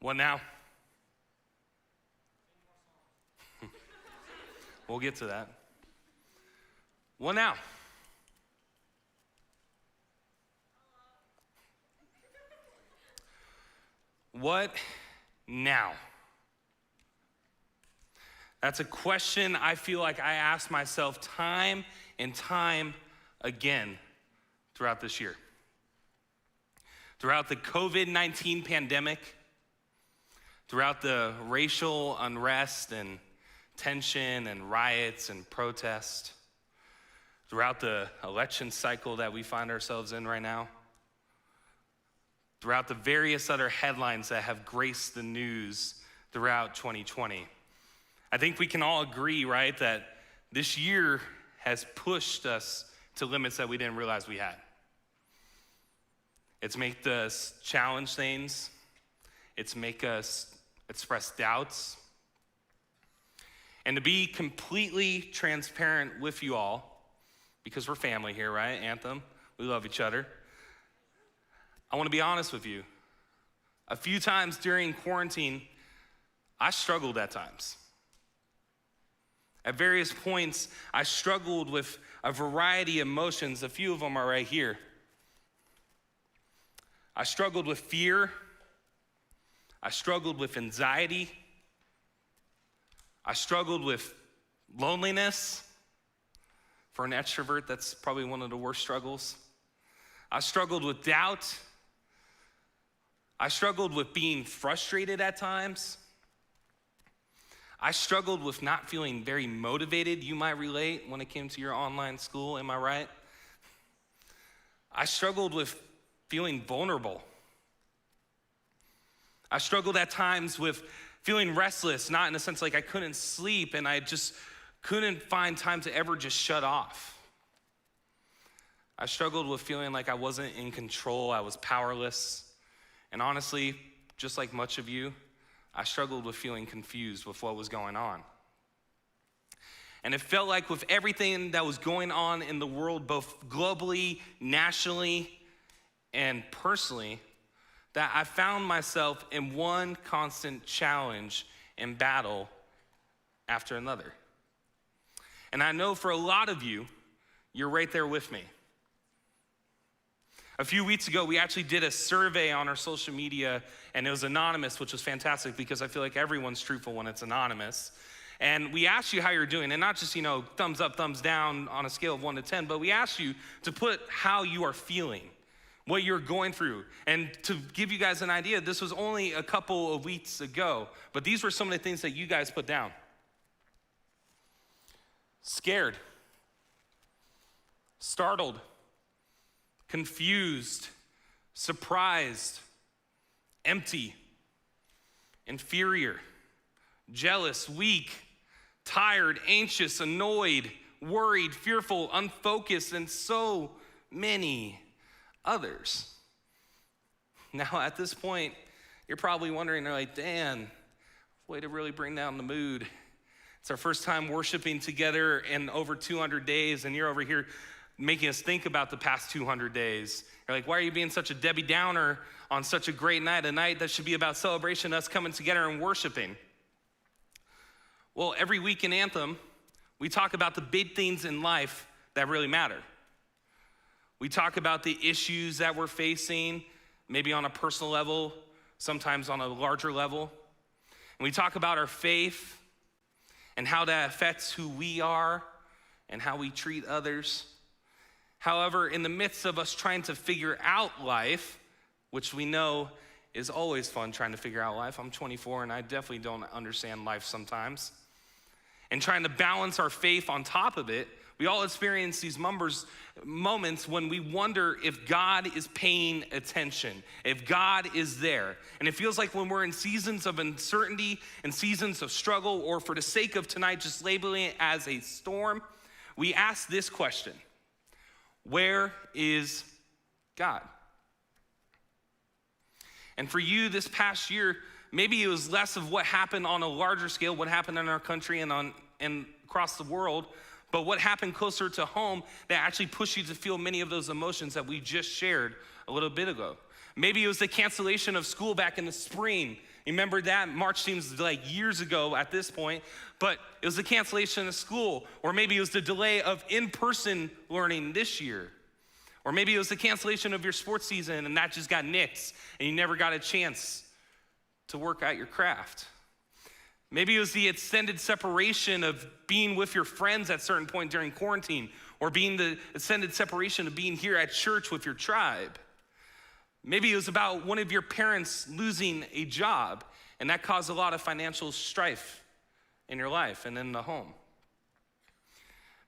What now? We'll get to that. What now? What now? That's a question I feel like I ask myself time and time again throughout this year. Throughout the COVID-19 pandemic, throughout the racial unrest and tension and riots and protest, throughout the election cycle that we find ourselves in right now, throughout the various other headlines that have graced the news throughout 2020. I think we can all agree, right, that this year has pushed us to limits that we didn't realize we had. It's made us challenge things. It's make us express doubts. And to be completely transparent with you all, because we're family here, right, Anthem? We love each other. I want to be honest with you. A few times during quarantine, I struggled at times. At various points, I struggled with a variety of emotions. A few of them are right here. I struggled with fear. I struggled with anxiety. I struggled with loneliness. For an extrovert, that's probably one of the worst struggles. I struggled with doubt. I struggled with being frustrated at times. I struggled with not feeling very motivated. You might relate when it came to your online school, am I right? I struggled with feeling vulnerable. I struggled at times with feeling restless, not in the sense like I couldn't sleep and I just couldn't find time to ever just shut off. I struggled with feeling like I wasn't in control, I was powerless. And honestly, just like much of you, I struggled with feeling confused with what was going on. And it felt like with everything that was going on in the world, both globally, nationally, and personally, that I found myself in one constant challenge and battle after another. And I know for a lot of you, you're right there with me. A few weeks ago, we actually did a survey on our social media, and it was anonymous, which was fantastic because I feel like everyone's truthful when it's anonymous. And we asked you how you're doing, and not just, thumbs up, thumbs down on a scale of 1 to 10, but we asked you to put how you are feeling, what you're going through. And to give you guys an idea, this was only a couple of weeks ago, but these were some of the things that you guys put down. Scared, startled, confused, surprised, empty, inferior, jealous, weak, tired, anxious, annoyed, worried, fearful, unfocused, and so many others. Now, at this point, you're probably wondering, like, Dan, way to really bring down the mood. It's our first time worshiping together in over 200 days, and you're over here making us think about the past 200 days. You're like, why are you being such a Debbie Downer on such a great night, a night that should be about celebration, us coming together and worshiping? Well, every week in Anthem, we talk about the big things in life that really matter. We talk about the issues that we're facing, maybe on a personal level, sometimes on a larger level. And we talk about our faith and how that affects who we are and how we treat others. However, in the midst of us trying to figure out life, which we know is always fun trying to figure out life. I'm 24 and I definitely don't understand life sometimes. And trying to balance our faith on top of it, we all experience these moments when we wonder if God is paying attention, if God is there. And it feels like when we're in seasons of uncertainty and seasons of struggle, or for the sake of tonight, just labeling it as a storm, we ask this question: where is God? And for you this past year, maybe it was less of what happened on a larger scale, what happened in our country and across the world, but what happened closer to home that actually pushed you to feel many of those emotions that we just shared a little bit ago. Maybe it was the cancellation of school back in the spring You remember that? March seems like years ago at this point, but it was the cancellation of school, or maybe it was the delay of in-person learning this year. Or maybe it was the cancellation of your sports season and that just got nixed and you never got a chance to work out your craft. Maybe it was the extended separation of being with your friends at a certain point during quarantine, or being the extended separation of being here at church with your tribe. Maybe it was about one of your parents losing a job, and that caused a lot of financial strife in your life and in the home.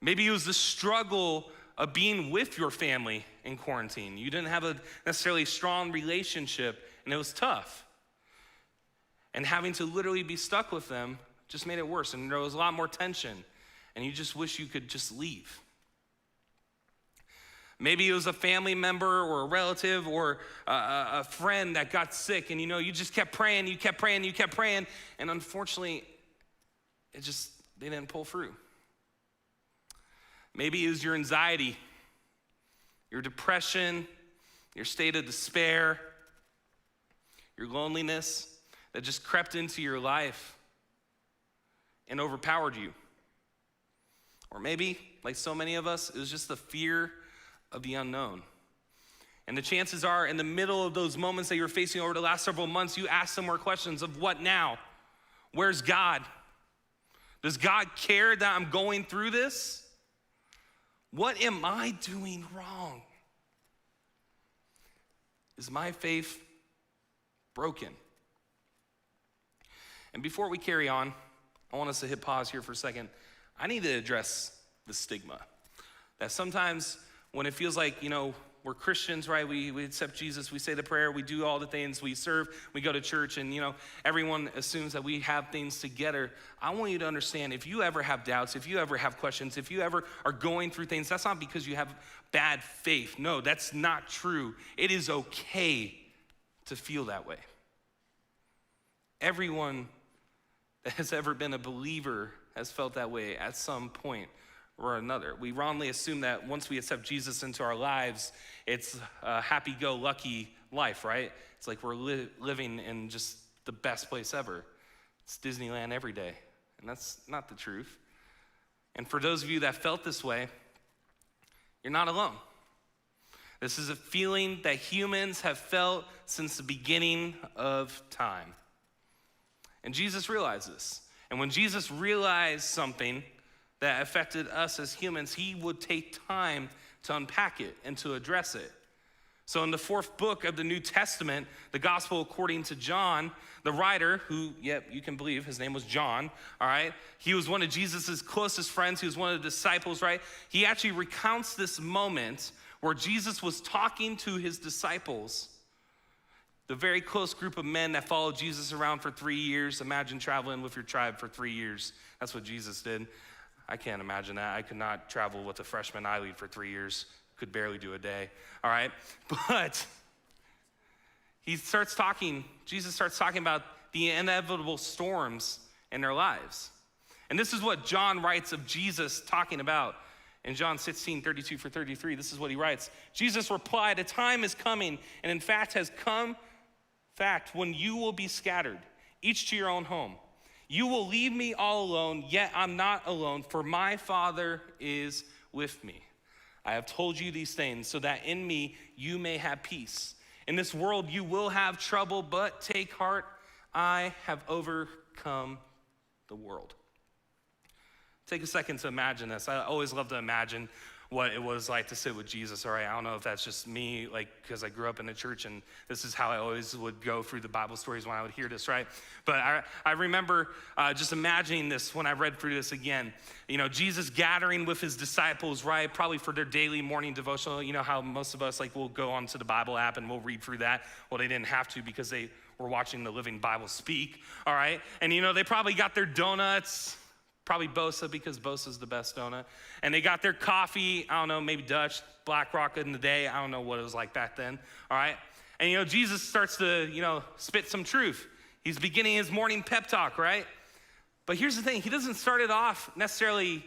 Maybe it was the struggle of being with your family in quarantine. You didn't have a necessarily strong relationship, and it was tough. And having to literally be stuck with them just made it worse, and there was a lot more tension, and you just wish you could just leave. Maybe it was a family member or a relative or a friend that got sick, and you just kept praying, you kept praying, and unfortunately, they didn't pull through. Maybe it was your anxiety, your depression, your state of despair, your loneliness that just crept into your life and overpowered you. Or maybe, like so many of us, it was just the fear of the unknown. And the chances are, in the middle of those moments that you're facing over the last several months, you ask some more questions of what now? Where's God? Does God care that I'm going through this? What am I doing wrong? Is my faith broken? And before we carry on, I want us to hit pause here for a second. I need to address the stigma. That sometimes when it feels like, we're Christians, right? We accept Jesus, we say the prayer, we do all the things, we serve, we go to church, and everyone assumes that we have things together. I want you to understand, if you ever have doubts, if you ever have questions, if you ever are going through things, that's not because you have bad faith. No, that's not true. It is okay to feel that way. Everyone that has ever been a believer has felt that way at some point or another. We wrongly assume that once we accept Jesus into our lives, it's a happy-go-lucky life, right? It's like we're living in just the best place ever. It's Disneyland every day, and that's not the truth. And for those of you that felt this way, you're not alone. This is a feeling that humans have felt since the beginning of time. And Jesus realized this. And when Jesus realized something that affected us as humans, he would take time to unpack it and to address it. So in the fourth book of the New Testament, the Gospel according to John, the writer, who, you can believe his name was John, all right? He was one of Jesus's closest friends. He was one of the disciples, right? He actually recounts this moment where Jesus was talking to his disciples, the very close group of men that followed Jesus around for 3 years. Imagine traveling with your tribe for 3 years. That's what Jesus did. I can't imagine that. I could not travel with a freshman I lead for 3 years. Could barely do a day, all right? But Jesus starts talking about the inevitable storms in their lives. And this is what John writes of Jesus talking about. In John 16:32-33, this is what he writes. Jesus replied, "A time is coming, and in fact has come, when you will be scattered, each to your own home. You will leave me all alone, yet I'm not alone, for my Father is with me. I have told you these things so that in me you may have peace. In this world you will have trouble, but take heart, I have overcome the world." Take a second to imagine this. I always love to imagine what it was like to sit with Jesus, all right? I don't know if that's just me, because I grew up in the church and this is how I always would go through the Bible stories when I would hear this, right? But I remember just imagining this when I read through this again. Jesus gathering with his disciples, right? Probably for their daily morning devotional. You know how most of us, we'll go onto the Bible app and we'll read through that. Well, they didn't have to because they were watching the Living Bible speak, all right? And they probably got their donuts, probably Bosa, because Bosa's the best donut. And they got their coffee, I don't know, maybe Dutch, Black Rock in the day. I don't know what it was like back then, all right? And, Jesus starts to, spit some truth. He's beginning his morning pep talk, right? But here's the thing. He doesn't start it off necessarily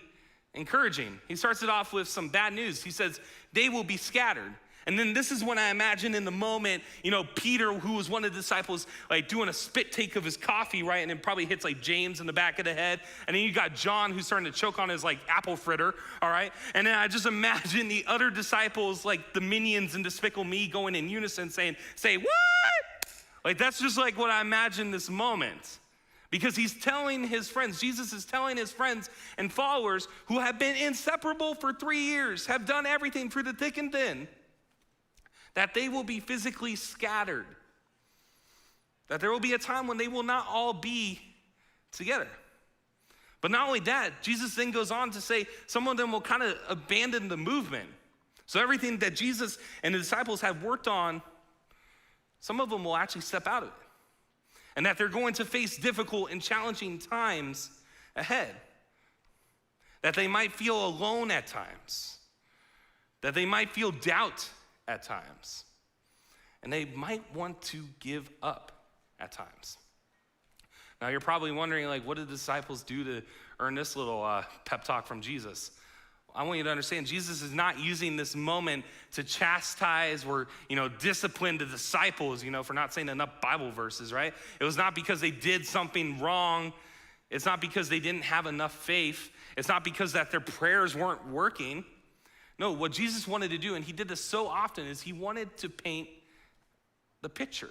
encouraging. He starts it off with some bad news. He says, they will be scattered. And then this is when I imagine in the moment, Peter, who was one of the disciples, like doing a spit take of his coffee, right? And it probably hits like James in the back of the head. And then you got John who's starting to choke on his like apple fritter, all right? And then I just imagine the other disciples, like the minions in Despicable Me, going in unison say, what? Like that's just like what I imagine this moment. Because he's telling his friends, Jesus is telling his friends and followers who have been inseparable for 3 years, have done everything through the thick and thin, that they will be physically scattered. That there will be a time when they will not all be together. But not only that, Jesus then goes on to say some of them will kind of abandon the movement. So everything that Jesus and the disciples have worked on, some of them will actually step out of it. And that they're going to face difficult and challenging times ahead. That they might feel alone at times. That they might feel doubt at times. And they might want to give up at times. Now you're probably wondering, like, what did the disciples do to earn this little pep talk from Jesus? I want you to understand, Jesus is not using this moment to chastise or, discipline the disciples, for not saying enough Bible verses, right? It was not because they did something wrong. It's not because they didn't have enough faith. It's not because that their prayers weren't working. No, what Jesus wanted to do, and he did this so often, is he wanted to paint the picture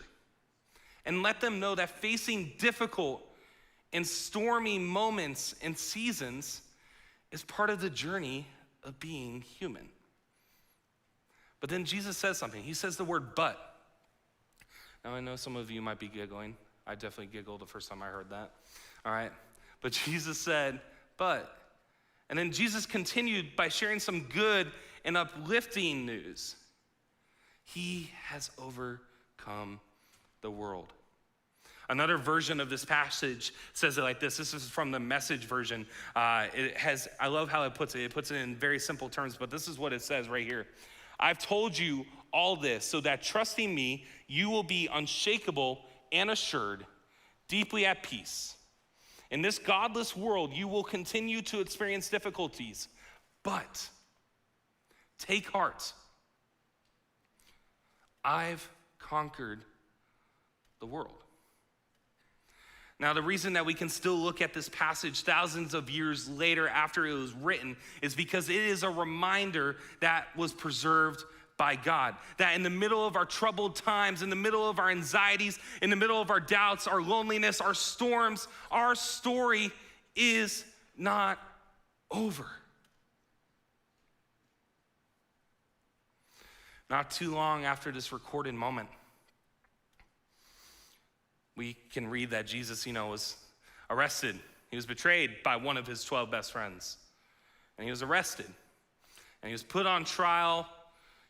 and let them know that facing difficult and stormy moments and seasons is part of the journey of being human. But then Jesus says something. He says the word but. Now I know some of you might be giggling. I definitely giggled the first time I heard that. All right. But Jesus said, but. And then Jesus continued by sharing some good and uplifting news. He has overcome the world. Another version of this passage says it like this. This is from the Message version. I love how it puts it. It puts it in very simple terms, but this is what it says right here. I've told you all this so that trusting me, you will be unshakable and assured, deeply at peace. In this godless world, you will continue to experience difficulties, but take heart. I've conquered the world. Now, the reason that we can still look at this passage thousands of years later after it was written is because it is a reminder that was preserved by God. That in the middle of our troubled times, in the middle of our anxieties, in the middle of our doubts, our loneliness, our storms, our story is not over. Not too long after this recorded moment, we can read that Jesus, was arrested. He was betrayed by one of his 12 best friends. And he was arrested. And he was put on trial.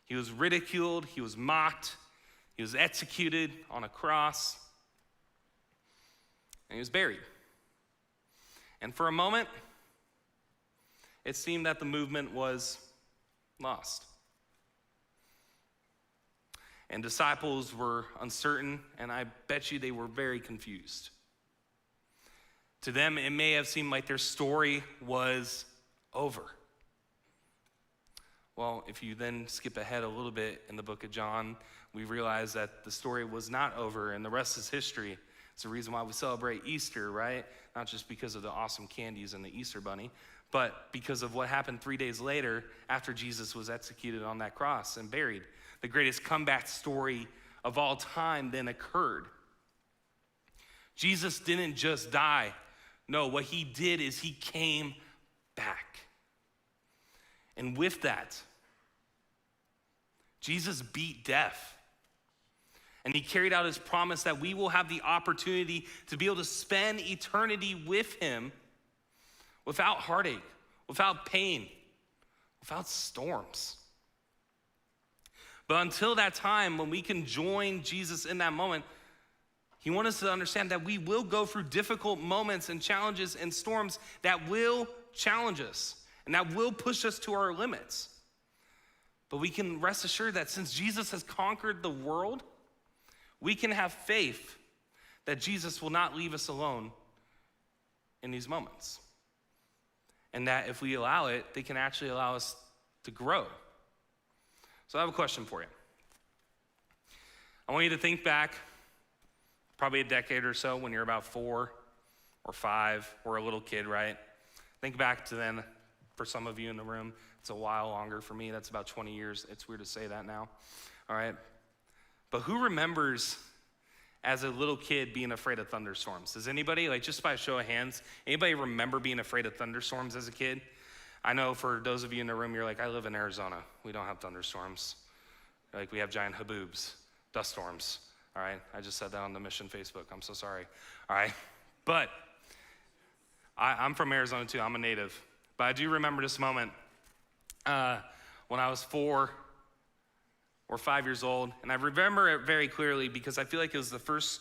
He was ridiculed. He was mocked. He was executed on a cross. And he was buried. And for a moment, it seemed that the movement was lost. And disciples were uncertain, and I bet you they were very confused. To them, it may have seemed like their story was over. Well, if you then skip ahead a little bit in the book of John, we realize that the story was not over, and the rest is history. It's the reason why we celebrate Easter, right? Not just because of the awesome candies and the Easter bunny, but because of what happened 3 days later after Jesus was executed on that cross and buried. The greatest comeback story of all time then occurred. Jesus didn't just die. No, what he did is he came back. And with that, Jesus beat death. And he carried out his promise that we will have the opportunity to be able to spend eternity with him without heartache, without pain, without storms. But until that time, when we can join Jesus in that moment, he wants us to understand that we will go through difficult moments and challenges and storms that will challenge us and that will push us to our limits. But we can rest assured that since Jesus has conquered the world, we can have faith that Jesus will not leave us alone in these moments. And that if we allow it, they can actually allow us to grow. So I have a question for you. I want you to think back probably a decade or so when you're about 4 or 5 or a little kid, right? Think back to then. For some of you in the room, it's a while longer. For me, that's about 20 years. It's weird to say that now, all right? But who remembers as a little kid being afraid of thunderstorms? Does anybody, like just by a show of hands, anybody remember being afraid of thunderstorms as a kid? I know for those of you in the room, you're like, I live in Arizona. We don't have thunderstorms. Like we have giant haboobs, dust storms, all right? I just said that on the Mission Facebook. I'm so sorry, all right? But I'm from Arizona too. I'm a native. But I do remember this moment when I was 4 or 5 years old, and I remember it very clearly because I feel like it was the first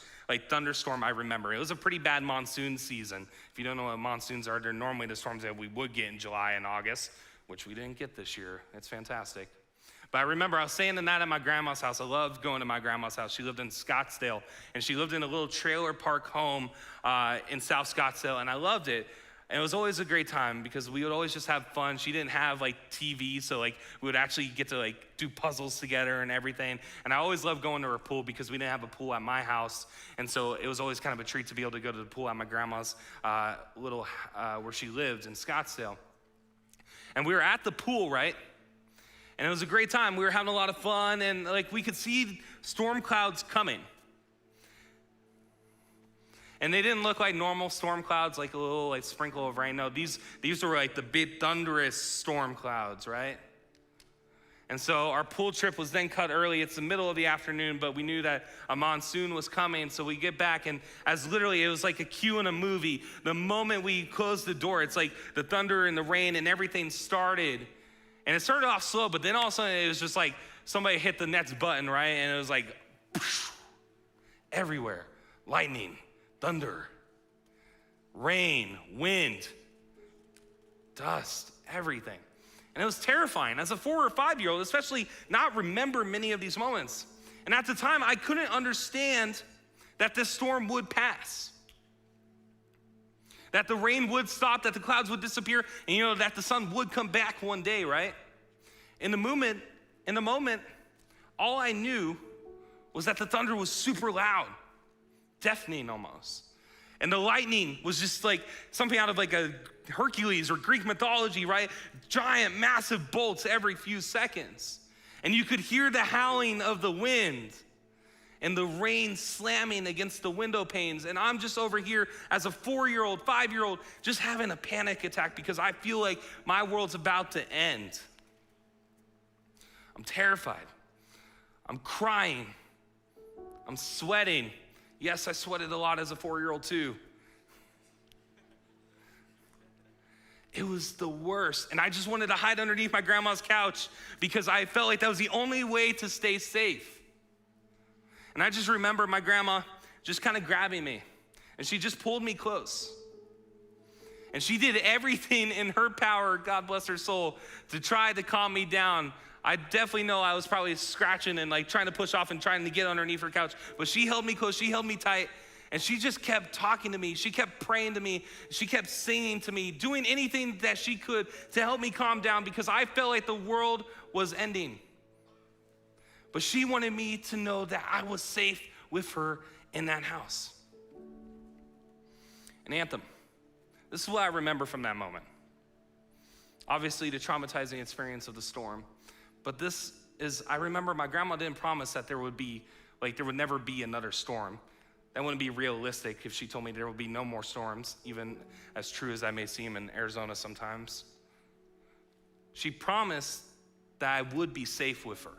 thunderstorm I remember. It was a pretty bad monsoon season. If you don't know what monsoons are, they're normally the storms that we would get in July and August, which we didn't get this year. It's fantastic. But I remember I was staying the night at my grandma's house. I loved going to my grandma's house. She lived in Scottsdale, and she lived in a little trailer park home in South Scottsdale, and I loved it. And it was always a great time because we would always just have fun. She didn't have TV, so we would actually get to do puzzles together and everything. And I always loved going to her pool because we didn't have a pool at my house. And so it was always kind of a treat to be able to go to the pool at my grandma's where she lived in Scottsdale. And we were at the pool, right? And it was a great time. We were having a lot of fun, and we could see storm clouds coming. And they didn't look like normal storm clouds, like a little sprinkle of rain. No, these were the big thunderous storm clouds, right? And so our pool trip was then cut early. It's the middle of the afternoon, but we knew that a monsoon was coming. So we get back, and as literally, it was like a cue in a movie. The moment we closed the door, it's like the thunder and the rain and everything started. And it started off slow, but then all of a sudden, it was just like somebody hit the next button, right? And it was like, everywhere, lightning, thunder, rain, wind, dust, everything. And it was terrifying. As a 4 or 5-year-old, especially not remember many of these moments. And at the time, I couldn't understand that this storm would pass. That the rain would stop, that the clouds would disappear, and that the sun would come back one day, right? In the moment, all I knew was that the thunder was super loud. Deafening almost. And the lightning was just something out of a Hercules or Greek mythology, right? Giant, massive bolts every few seconds. And you could hear the howling of the wind and the rain slamming against the window panes. And I'm just over here as a 4-year-old, 5-year-old, just having a panic attack because I feel like my world's about to end. I'm terrified. I'm crying. I'm sweating. Yes, I sweated a lot as a 4-year-old too. It was the worst. And I just wanted to hide underneath my grandma's couch because I felt like that was the only way to stay safe. And I just remember my grandma just kind of grabbing me, and she just pulled me close. And she did everything in her power, God bless her soul, to try to calm me down. I definitely know I was probably scratching and trying to push off and trying to get underneath her couch, but she held me close, she held me tight, and she just kept talking to me. She kept praying to me. She kept singing to me, doing anything that she could to help me calm down because I felt like the world was ending. But she wanted me to know that I was safe with her in that house. An anthem. This is what I remember from that moment. Obviously, the traumatizing experience of the storm. But this is, I remember my grandma didn't promise that there would never be another storm. That wouldn't be realistic if she told me there would be no more storms, even as true as that may seem in Arizona sometimes. She promised that I would be safe with her.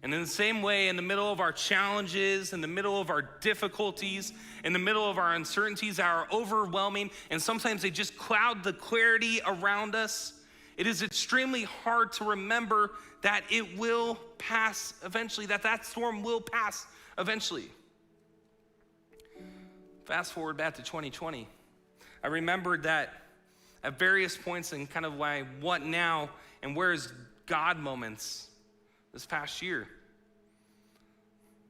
And in the same way, in the middle of our challenges, in the middle of our difficulties, in the middle of our uncertainties that are overwhelming, and sometimes they just cloud the clarity around us, it is extremely hard to remember that it will pass eventually, that storm will pass eventually. Fast forward back to 2020. I remembered that at various points in kind of my what now and where is God moments this past year.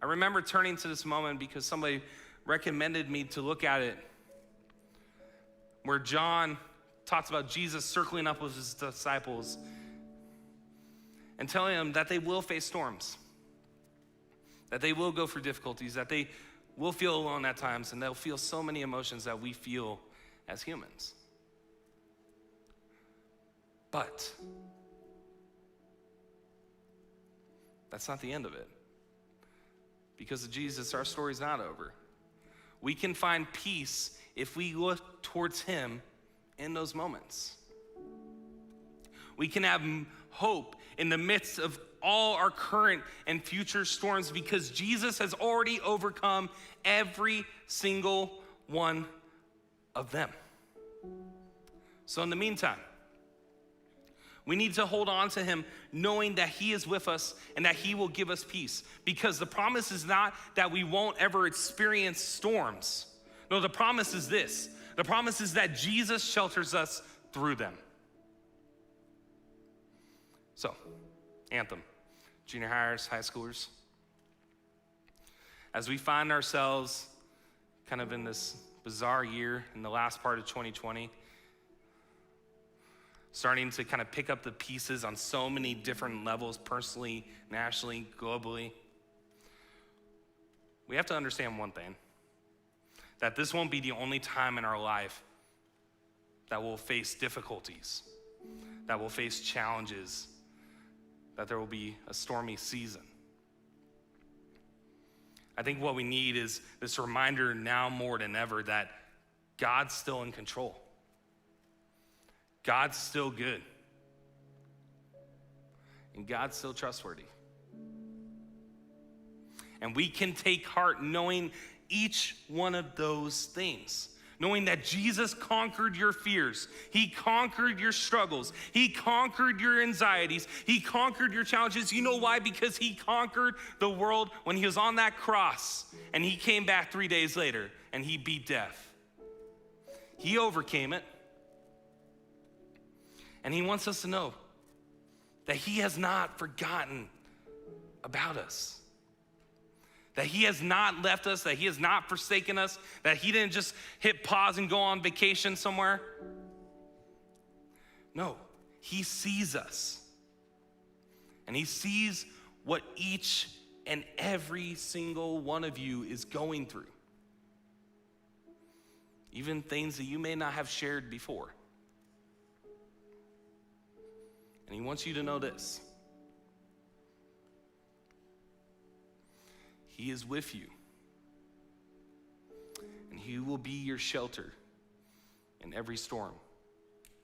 I remember turning to this moment because somebody recommended me to look at it, where John talks about Jesus circling up with his disciples. and telling them that they will face storms, that they will go through difficulties, that they will feel alone at times, and they'll feel so many emotions that we feel as humans. But that's not the end of it. Because of Jesus, our story's not over. We can find peace if we look towards him in those moments. We can have hope in the midst of all our current and future storms because Jesus has already overcome every single one of them. So in the meantime, we need to hold on to him knowing that he is with us and that he will give us peace. Because the promise is not that we won't ever experience storms. No, the promise is this. The promise is that Jesus shelters us through them. So, Anthem, junior hires, high schoolers. As we find ourselves kind of in this bizarre year in the last part of 2020, starting to kind of pick up the pieces on so many different levels, personally, nationally, globally, we have to understand one thing, that this won't be the only time in our life that we'll face difficulties, that we'll face challenges, that there will be a stormy season. I think what we need is this reminder now more than ever that God's still in control. God's still good. And God's still trustworthy. And we can take heart knowing each one of those things. Knowing that Jesus conquered your fears. He conquered your struggles. He conquered your anxieties. He conquered your challenges. You know why? Because he conquered the world when he was on that cross. And he came back 3 days later and he beat death. He overcame it. And he wants us to know that he has not forgotten about us. That he has not left us, that he has not forsaken us, that he didn't just hit pause and go on vacation somewhere. No, he sees us. And he sees what each and every single one of you is going through. Even things that you may not have shared before. And he wants you to know this. He is with you. And he will be your shelter in every storm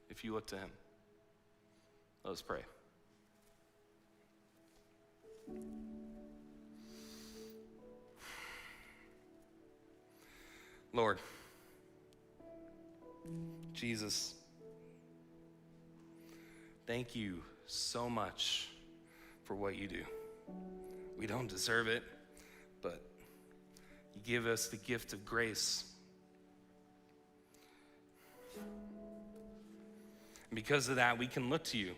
if you look to him. Let us pray. Lord, Jesus, thank you so much for what you do. We don't deserve it, but you give us the gift of grace. And because of that, we can look to you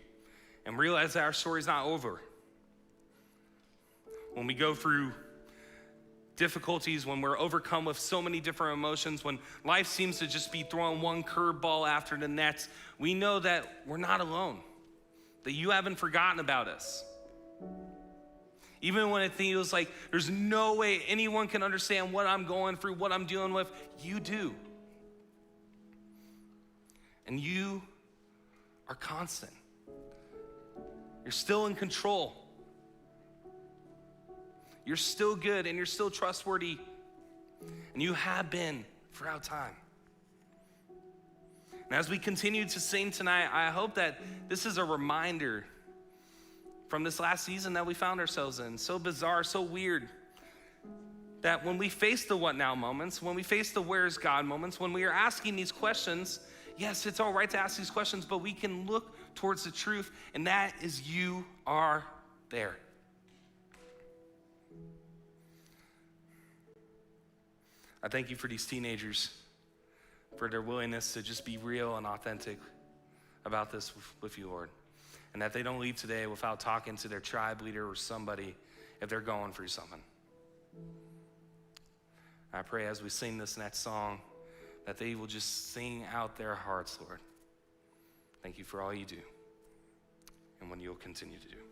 and realize that our story's not over. When we go through difficulties, when we're overcome with so many different emotions, when life seems to just be throwing one curveball after the next, we know that we're not alone, that you haven't forgotten about us. Even when it feels like there's no way anyone can understand what I'm going through, what I'm dealing with, you do. And you are constant. You're still in control. You're still good and you're still trustworthy. And you have been throughout time. And as we continue to sing tonight, I hope that this is a reminder from this last season that we found ourselves in. So bizarre, so weird. That when we face the what now moments, when we face the where's God moments, when we are asking these questions, yes, it's all right to ask these questions, but we can look towards the truth, and that is you are there. I thank you for these teenagers, for their willingness to just be real and authentic about this with you, Lord. And that they don't leave today without talking to their tribe leader or somebody if they're going through something. I pray as we sing this next song that they will just sing out their hearts, Lord. Thank you for all you do and what you'll continue to do.